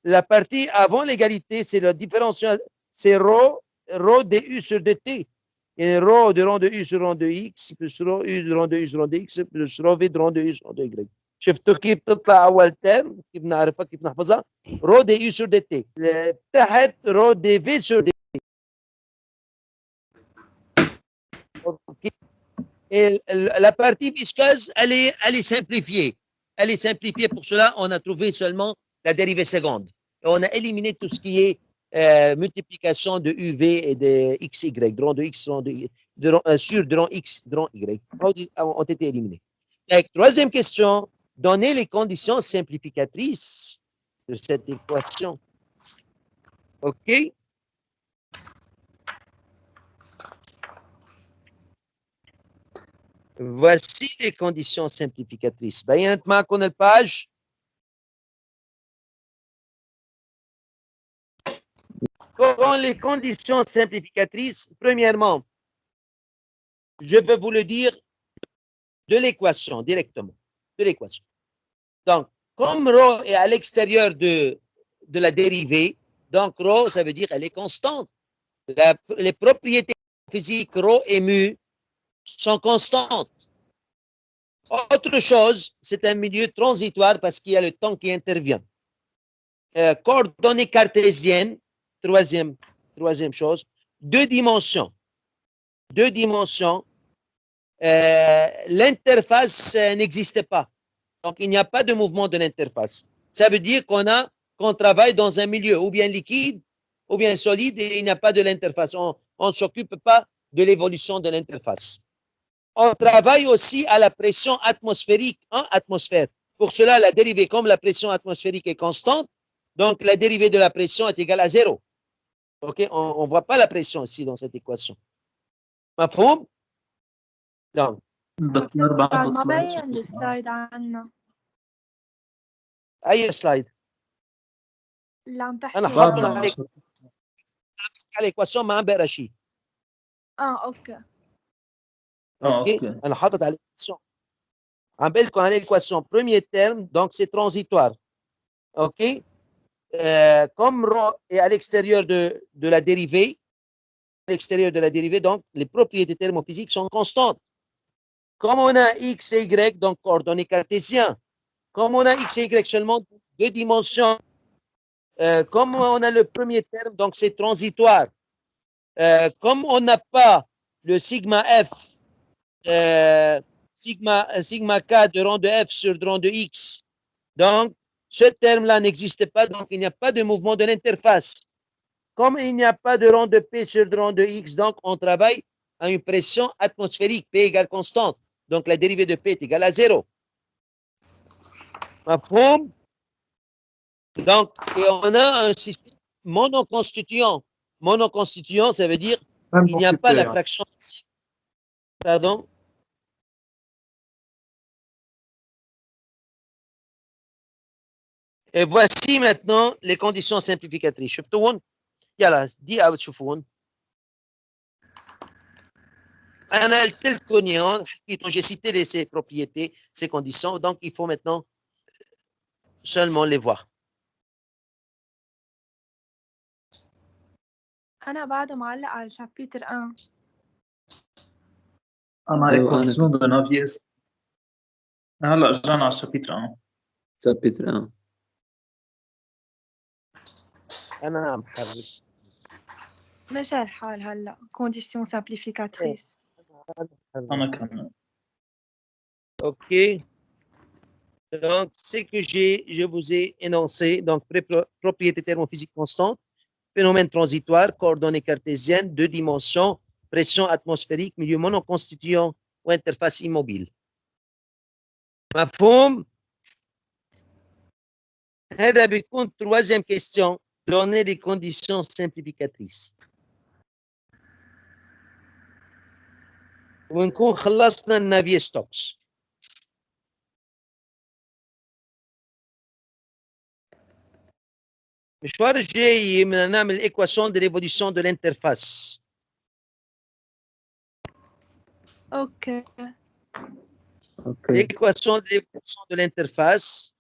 la partie avant l'égalité, c'est le différentiel, c'est rho du sur dt. Et rho de rang de u sur rang de x plus rho u de rang de u sur rang de x plus rho v de rang de u sur rang de y. شفتوا كيف تطلع اول ترم؟ كيف نعرفها؟ كيف نحفظها؟ rho du sur dt تحت rho dv sur dt. Okay. Et la partie visqueuse, elle est simplifiée. Elle est simplifiée. Pour cela, on a trouvé seulement la dérivée seconde. Et on a éliminé tout ce qui est multiplication de UV et de XY, de rang de X, sur de rang X, de rang Y, ont été éliminés. Donc, troisième question, donnez les conditions simplificatrices de cette équation. OK? Voici les conditions simplificatrices. بينت معكم الباج. Pour les conditions simplificatrices, premièrement, je vais vous le dire de l'équation directement. De l'équation. Donc, comme rho est à l'extérieur de la dérivée, donc rho, ça veut dire elle est constante. Les propriétés physiques rho et mu sont constantes. Autre chose, c'est un milieu transitoire parce qu'il y a le temps qui intervient. Coordonnées cartésiennes, troisième chose, 2 dimensions. deux dimensions, l'interface n'existe pas. Donc, il n'y a pas de mouvement de l'interface. Ça veut dire qu'on travaille dans un milieu ou bien liquide ou bien solide et il n'y a pas de l'interface. On ne s'occupe pas de l'évolution de l'interface. On travaille aussi à la pression atmosphérique en atmosphère. Pour cela, la dérivée, comme la pression atmosphérique est constante, donc la dérivée de la pression est égale à 0. OK? On ne voit pas la pression ici dans cette équation. مفهوم؟ Donc, دكتور بعد بعده ما سلايد بين السلايد عنا أي سلايد؟ اللي عم تحكي أنا عنه. حاطط بعدنا عليك على الإيكواسيون ما عم بقرا شيء. اوكي OK? اوكي أنا حاطط على الإيكواسيون. عم بقول لكم على l'équation premier terme, donc c'est transitoire. OK? Comme ρ est à l'extérieur de la dérivée, donc les propriétés thermophysiques sont constantes. Comme on a x et y, donc coordonnées cartésiennes. Comme on a x et y seulement deux dimensions, comme on a le premier terme, donc c'est transitoire. Comme on n'a pas le sigma f, sigma k de rang de f sur rang de x, donc ce terme-là n'existe pas, donc il n'y a pas de mouvement de l'interface. Comme il n'y a pas de rang de P sur rang de X, donc on travaille à une pression atmosphérique, P égale constante. Donc la dérivée de P est égale à 0. مفهوم? Donc, et on a un système monoconstituant. Monoconstituant, ça veut dire Même qu'il n'y a pas densité, la hein. fraction. Pardon? Et voici maintenant les conditions simplificatrices. شفتوهم؟ يلا دقيقة بتشوفون. أنا قلت لكم إياهم، حكيتهم، j'ai cité ces propriétés, ces conditions, donc il faut maintenant seulement les voir. انا بعده معلق على شابتر 1. انا أيوة، أنا ايكواسيون دو نافيس هلا رجعنا على الشابتر 1 chapitre 1. أنا محرك. مشى الحال هلا كونديسيون سامبليفيكاتريس. انا كمان OK. Donc, c'est que je vous ai énoncé, donc, propriété thermophysique constante, phénomène transitoire, coordonnées cartésiennes, deux dimensions, pression atmosphérique, milieu monoconstituant ou interface immobile. مفهوم؟ هذا بيكون troisième question. Donner les conditions simplificatrices. ونكون خلصنا النافير ستوكس. المشوار الجاي بدنا نعمل الايكواسيون دو ليفوليسيون دو الانترفاس. اوكي أوكي. l'équation de l'évolution de l'interface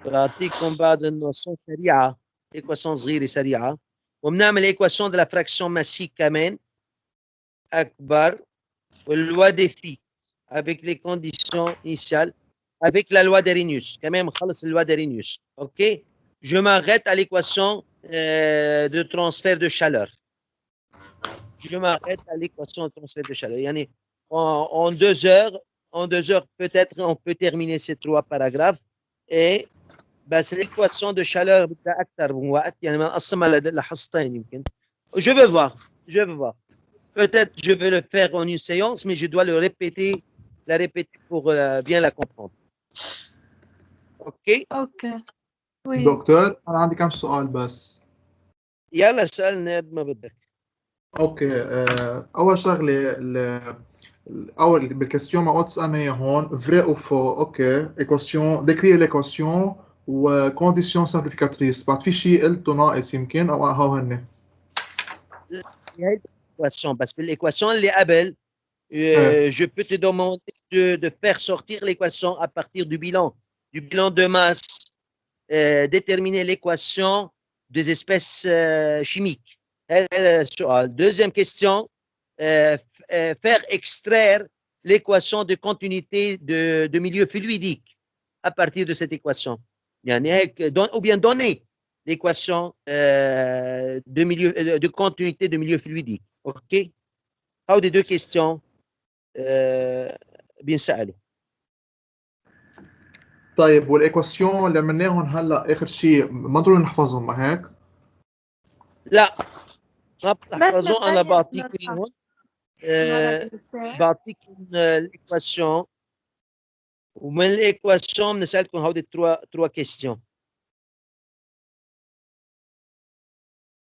بعطيكم بعض النصوص سريعة، équation صغيرة سريعة، وبنعمل équation de la fraction massique كمان أكبر واللoi des phi avec les conditions initiales avec la loi d'Arrhenius كمان بنخلص اللoi d'Arrhenius. OK? Je m'arrête à l'équation de transfert de chaleur. Je m'arrête à l'équation de transfert de chaleur. يعني en 2 heures, peut-être on peut terminer ces 3 paragraphes et بس l'équation de chaleur بدها أكثر من وقت، يعني بنقسمها لحصتين يمكن. Je vais voir. Peut-être je vais le faire en une séance, mais je dois la répéter pour bien la comprendre. OK? اوكي وي دكتور أنا عندي كم سؤال بس. يلا سألني قد ما بدك. اوكي اول شغله اول بالكاستيون ما قلت تسالني اياه هون فري او فو. اوكي ايكواسيون ديكري ليكواسيون وكونديسيون سامبليفيكاتريس. بعد في شيء قلته ناقص يمكن او هاو هن هي l'équation بس بالl'équation اللي قبل je peux te demander de faire sortir l'équation à partir du bilan de masse, déterminer l'équation des espèces chimiques. Deuxième question, faire extraire l'équation de continuité de milieu fluidique à partir de cette équation. Ou bien donner l'équation de continuité de milieu fluidique. OK? هودي دو كيستيون بينسألوا. طيب والايكواسيون اللي عملناهم هلا اخر شيء ما ضروري نحفظهم ما هيك؟ لا ما بتحفظوا، بس انا مثالي بعطيكم خلصها. اياهم. بعطيكم الايكواسيون، ومن الايكواسيون بنسالكم هودي تروا كيستيون.